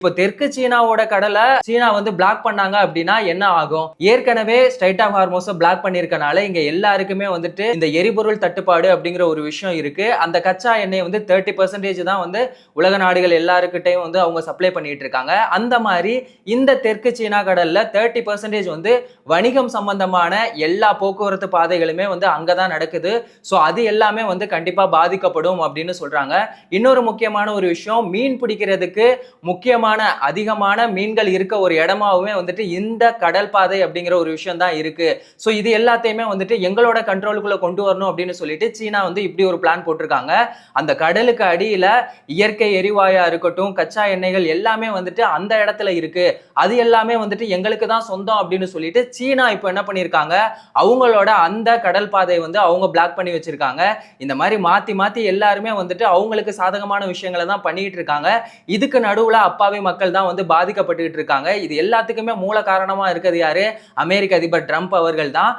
இப்போ தெற்கு சீனாவோட கடலை சீனா வந்து பிளாக் பண்ணாங்க அப்படின்னா என்ன ஆகும்? ஏற்கனவே ஸ்ட்ரைட் ஆஃப் ஹார்மோஸை பிளாக் பண்ணிருக்கனால இங்க எல்லாருக்குமே வந்துட்டு இந்த எரிபொருள் தட்டுப்பாடு அப்படிங்கிற ஒரு விஷயம் இருக்கு. அந்த கச்சா எண்ணெய் வந்து 30% தான் வந்து உலக நாடுகள் எல்லாருக்கிட்டையும் வந்து அவங்க சப்ளை பண்ணிட்டு இருக்காங்க. அந்த மாதிரி இந்த தெற்கு சீனா கடல்ல 30% வந்து வணிகம் சம்பந்தமான எல்லா போக்குவரத்து பாதைகளுமே வந்து அங்கதான் நடக்குது. ஸோ அது எல்லாமே வந்து கண்டிப்பா பாதிக்கப்படும் அப்படின்னு சொல்றாங்க. இன்னொரு முக்கியமான ஒரு விஷயம், மீன் பிடிக்கிறதுக்கு முக்கியமான அதிகமான மீன்கள் இருக்க ஒரு இடமாவுமே வந்துட்டு இந்த கடல் பாதை அப்படிங்கிற ஒரு விஷயம் தான் இருக்கு. சோ இது எல்லாத்தையுமே வந்துட்டு எங்களோட கண்ட்ரோலுக்குள்ள கொண்டு வரணும் அப்படின்னு சொல்லிட்டு சீனா வந்து இப்படி ஒரு பிளான் போட்டிருக்காங்க. அந்த கடலுக்கு அடியில இயற்கை எரிவாயா இருக்கட்டும், கச்சா எண்ணெய்கள் எல்லாமே வந்துட்டு அந்த இடத்துல இருக்கு. அது எல்லாமே வந்துட்டு எங்களுக்கு தான் சொந்தம் அப்படின்னு சொல்லிட்டு சீனா இப்போ என்ன பண்ணிருக்காங்க, அவங்களோட அந்த கடல் பாதையை வந்து அவங்க பிளாக் பண்ணி வச்சிருக்காங்க. இந்த மாதிரி மாத்தி மாத்தி எல்லாருமே வந்துட்டு அவங்களுக்கு சாதகமான விஷயங்களை தான் பண்ணிட்டு இருக்காங்க. இதுக்கு நடுவுல அப்பாவி மக்கள் தான் வந்து பாதிக்கப்பட்டுட்டு இருக்காங்க. இது எல்லாத்துக்குமே மூல காரணமா இருக்கிறது யாரு? அமெரிக்க அதிபர் ட்ரம்ப் அவர்கள் தான்.